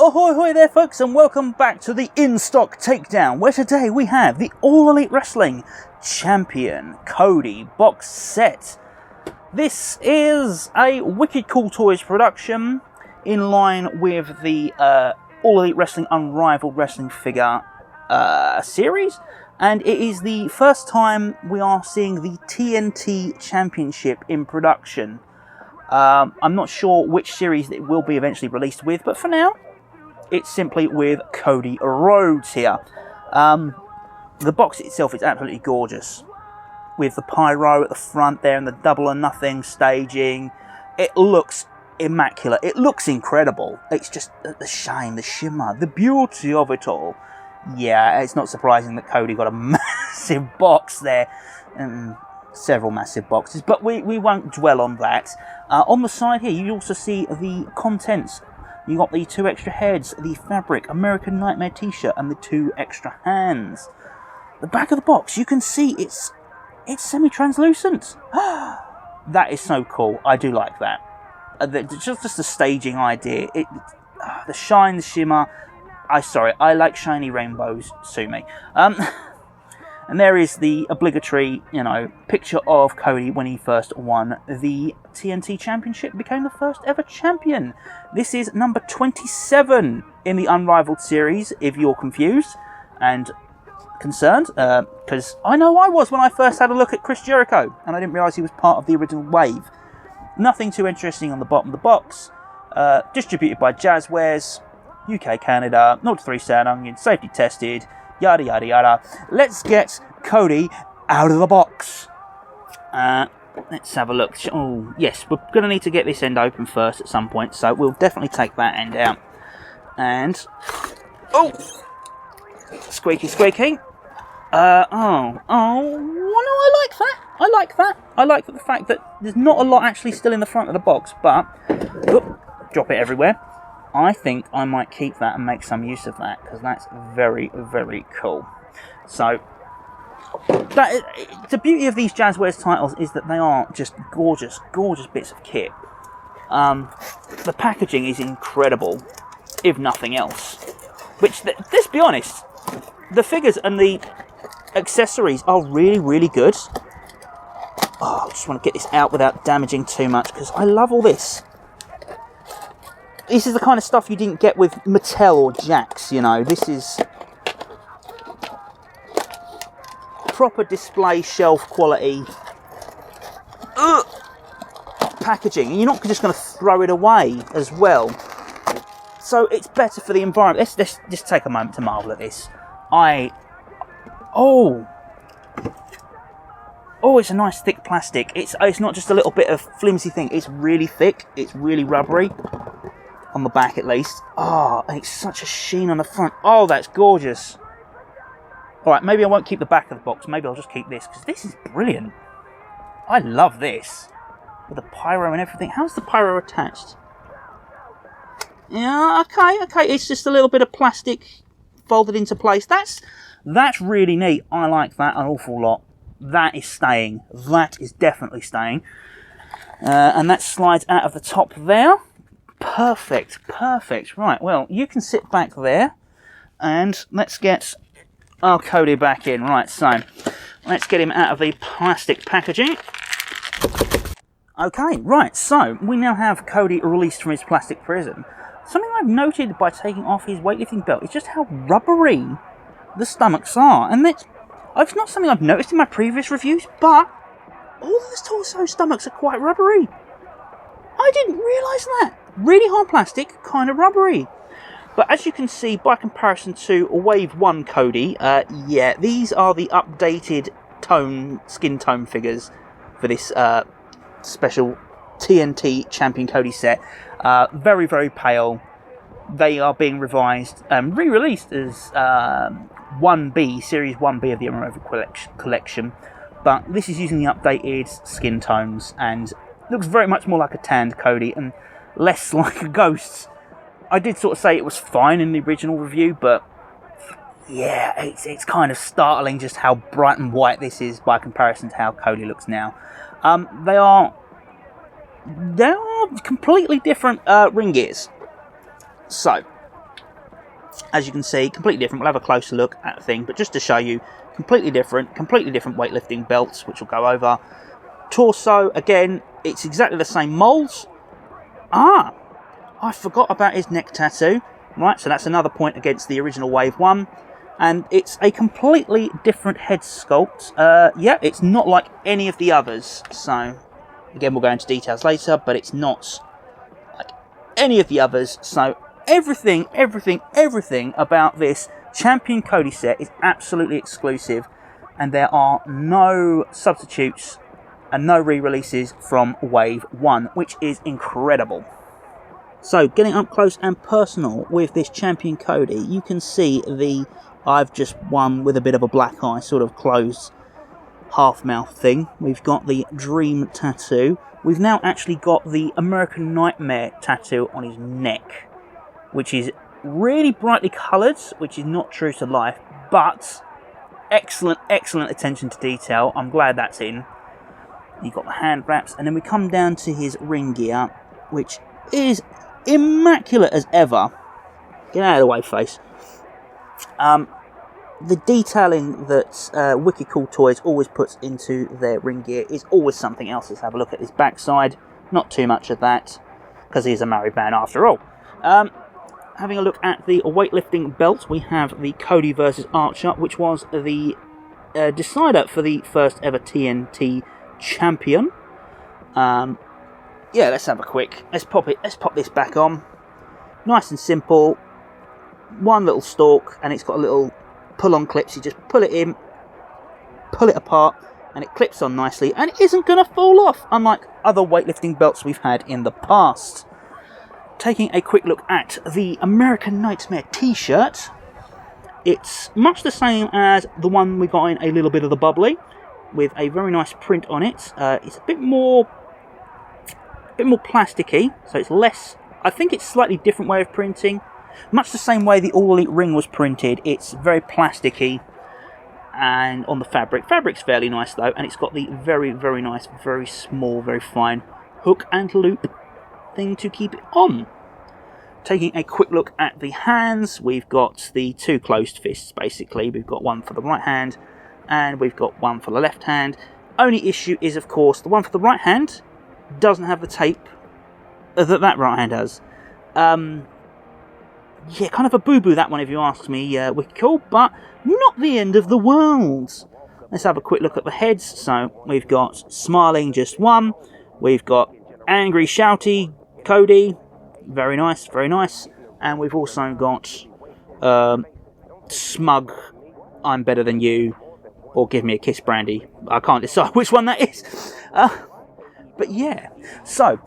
Ahoy hoy there folks, and welcome back to the In-Stock Takedown, where today we have the All Elite Wrestling Champion Cody box set. This is a Wicked Cool Toys production in line with the All Elite Wrestling Unrivaled Wrestling Figure series, and it is the first time we are seeing the TNT Championship in production. I'm not sure which series it will be eventually released with, but for now, it's simply with Cody Rhodes here. The box itself is absolutely gorgeous, with the pyro at the front there and the double or nothing staging. It looks immaculate. It looks incredible. It's just the shine, the shimmer, the beauty of it all. Yeah, it's not surprising that Cody got a massive box there. Several massive boxes, but we won't dwell on that. On the side here, you also see the contents. You got the 2 extra heads, the fabric American Nightmare t-shirt, and the 2 extra hands. The back of the box, you can see it's semi-translucent. That is so cool. I do like that. Just the staging idea. The shine, the shimmer. I like shiny rainbows. Sue me. And there is the obligatory, picture of Cody when he first won the TNT Championship, became the first ever champion. This is number 27 in the Unrivaled series, if you're confused and concerned, because I know I was when I first had a look at Chris Jericho, and I didn't realise he was part of the original wave. Nothing too interesting on the bottom of the box. Distributed by 𝙄𝙤, UK, Canada, 0 to 3 sound onion, safety tested, yada yada yada. Let's get Cody out of the box. Let's have a look. Oh yes, we're going to need to get this end open first at some point, so we'll definitely take that end out. And squeaky. Oh no, I like that. I like the fact that there's not a lot actually still in the front of the box, but drop it everywhere. I think I might keep that and make some use of that, because that's very, very cool. So, the beauty of these 𝙄𝙤 titles is that they are just gorgeous, gorgeous bits of kit. The packaging is incredible, if nothing else. Which, let's be honest, the figures and the accessories are really, really good. I just want to get this out without damaging too much, because I love all this. This is the kind of stuff you didn't get with Mattel or Jakks, This is proper display shelf quality packaging. And you're not just going to throw it away as well. So it's better for the environment. Let's just take a moment to marvel at this. It's a nice thick plastic. It's not just a little bit of flimsy thing. It's really thick. It's really rubbery. On the back at least. And it's such a sheen on the front. That's gorgeous. Alright, maybe I won't keep the back of the box. Maybe I'll just keep this, because this is brilliant. I love this. With the pyro and everything. How's the pyro attached? Yeah, okay. It's just a little bit of plastic folded into place. That's really neat. I like that an awful lot. That is staying. That is definitely staying. And that slides out of the top there. Perfect. Right, well, you can sit back there, and let's get our Cody back in. Right, so let's get him out of the plastic packaging. Okay, right, so we now have Cody released from his plastic prison. Something I've noted by taking off his weightlifting belt is just how rubbery the stomachs are, and it's not something I've noticed in my previous reviews, but all of his torso stomachs are quite rubbery. I didn't realise that. Really hard plastic, kind of rubbery. But as you can see, by comparison to Wave 1 Cody, these are the updated skin tone figures for this special TNT Champion Cody set. Very, very pale. They are being revised and re-released as 1B, Series 1B of the Unrivaled Collection. But this is using the updated skin tones and looks very much more like a tanned Cody and less like a ghost. I did sort of say it was fine in the original review, but yeah, it's kind of startling just how bright and white this is by comparison to how Cody looks now. They are completely different ring gears. So As you can see, completely different. We'll have a closer look at the thing, but just to show you, completely different weightlifting belts, which we'll go over. Torso, again, it's exactly the same molds. Ah, I forgot about his neck tattoo. Right, so that's another point against the original Wave 1. And it's a completely different head sculpt. Yeah, it's not like any of the others. So, again, we'll go into details later, but it's not like any of the others. So, everything about this Champion Cody set is absolutely exclusive. And there are no substitutes and no re-releases from Wave 1, which is incredible. So, getting up close and personal with this Champion Cody, you can see the I've just won with a bit of a black eye, sort of closed half-mouth thing. We've got the Dream tattoo. We've now actually got the American Nightmare tattoo on his neck, which is really brightly coloured, which is not true to life, but excellent attention to detail. I'm glad that's in. You've got the hand wraps, and then we come down to his ring gear, which is immaculate as ever. Get out of the way, face. The detailing that Wicked Cool Toys always puts into their ring gear is always something else. Let's have a look at his backside. Not too much of that, because he's a married man after all. Having a look at the weightlifting belt, we have the Cody versus Archer, which was the decider for the first ever TNT Champion. Yeah, let's have a quick. Let's pop this back on. Nice and simple. One little stalk, and it's got a little pull-on clips. You just pull it in, pull it apart, and it clips on nicely, and it isn't going to fall off, unlike other weightlifting belts we've had in the past. Taking a quick look at the American Nightmare t-shirt, it's much the same as the one we got in a little bit of the bubbly, with a very nice print on it. It's a bit more plasticky, so it's less. I think it's a slightly different way of printing. Much the same way the All Elite ring was printed, it's very plasticky, and on the fabric. Fabric's fairly nice though, and it's got the very nice, very small, very fine hook and loop thing to keep it on. Taking a quick look at the hands, we've got the two closed fists basically. We've got one for the right hand, and we've got one for the left hand. Only issue is, of course, the one for the right hand doesn't have the tape that right hand has. Yeah, kind of a boo-boo that one if you ask me, Wicked Cool, but not the end of the world. Let's have a quick look at the heads. So we've got Smiling Just One, we've got Angry Shouty Cody, very nice, and we've also got Smug I'm Better Than You, or Give Me a Kiss Brandy. I can't decide which one that is. But yeah, so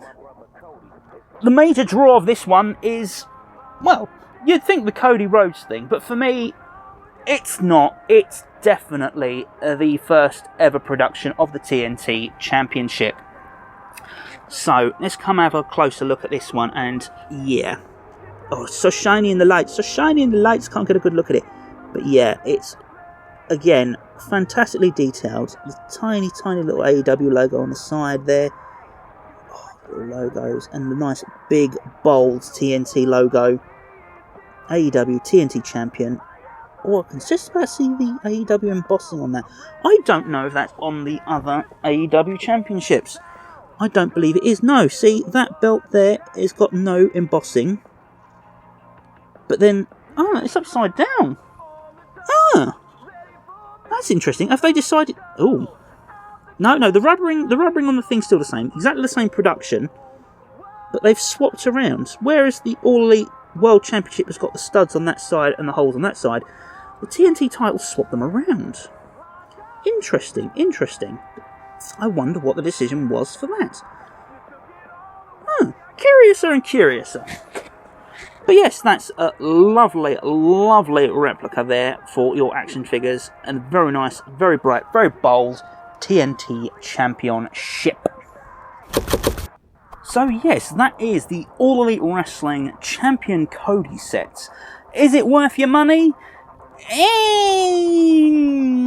the major draw of this one is, well, you'd think the Cody Rhodes thing, but for me, it's not. It's definitely the first ever production of the TNT Championship. So, let's come have a closer look at this one, and yeah. Oh, it's so shiny in the lights, can't get a good look at it. But yeah, it's, again, fantastically detailed. The tiny little AEW logo on the side there. Oh, little logos, and the nice big, bold TNT logo. AEW TNT Champion. Oh, I can just about see the AEW embossing on that. I don't know if that's on the other AEW Championships. I don't believe it is. No, see, that belt there has got no embossing. But then, oh, it's upside down. Ah, that's interesting. Have they decided? Oh, no, the rubbering on the thing's still the same. Exactly the same production. But they've swapped around. Whereas the All Elite World Championship has got the studs on that side and the holes on that side, the TNT titles swap them around. Interesting. I wonder what the decision was for that. Curiouser and curiouser. But yes, that's a lovely replica there for your action figures, and very nice, very bright, very bold TNT Championship. So yes, that is the All Elite Wrestling Champion Cody set. Is it worth your money?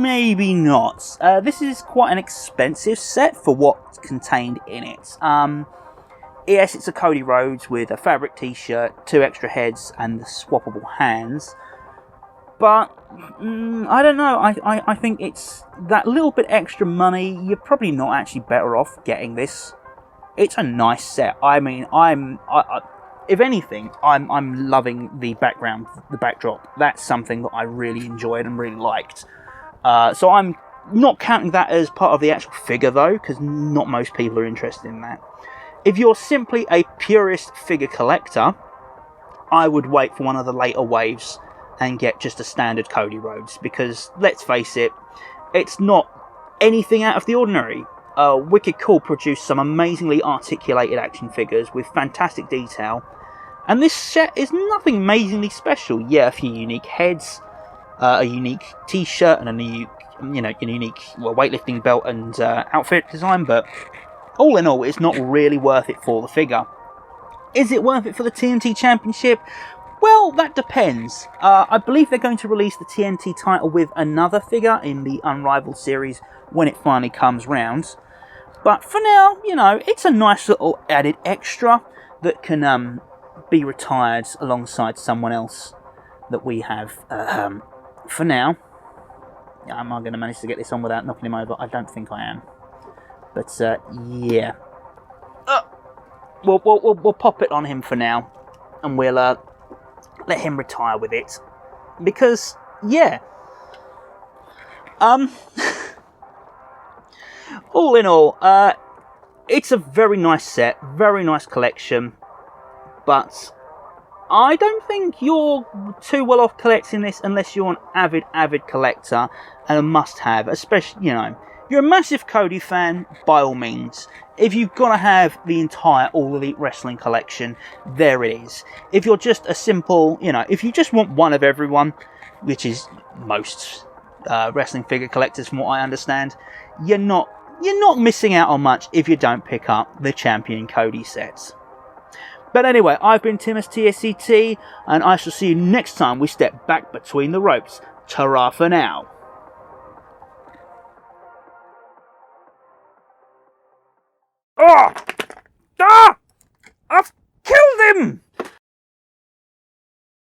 Maybe not. This is quite an expensive set for what's contained in it. yes, it's a Cody Rhodes with a fabric t-shirt, 2 extra heads, and the swappable hands. But, I don't know, I think it's that little bit extra money, you're probably not actually better off getting this. It's a nice set. I mean, if anything, I'm loving the background, the backdrop. That's something that I really enjoyed and really liked. So I'm not counting that as part of the actual figure, though, because not most people are interested in that. If you're simply a purist figure collector, I would wait for one of the later waves and get just a standard Cody Rhodes, because let's face it, it's not anything out of the ordinary. Wicked Cool produced some amazingly articulated action figures with fantastic detail, and this set is nothing amazingly special. Yeah, a few unique heads, a unique t-shirt, and a unique weightlifting belt and outfit design, but all in all, it's not really worth it for the figure. Is it worth it for the TNT Championship? Well, that depends. I believe they're going to release the TNT title with another figure in the Unrivaled series when it finally comes round. But for now, it's a nice little added extra that can be retired alongside someone else that we have. For now, am I going to manage to get this on without knocking him over? I don't think I am. But yeah, we'll pop it on him for now, and we'll let him retire with it, because yeah. All in all, it's a very nice set, very nice collection, but I don't think you're too well off collecting this unless you're an avid collector and a must-have. Especially, you're a massive Cody fan, by all means. If you've got to have the entire All Elite Wrestling collection, there it is. If you're just a simple, if you just want one of everyone, which is most wrestling figure collectors from what I understand, you're not missing out on much if you don't pick up the Champion Cody sets. But anyway, I've been Timmus TSET, and I shall see you next time we step back between the ropes. Ta-ra for now. Ah!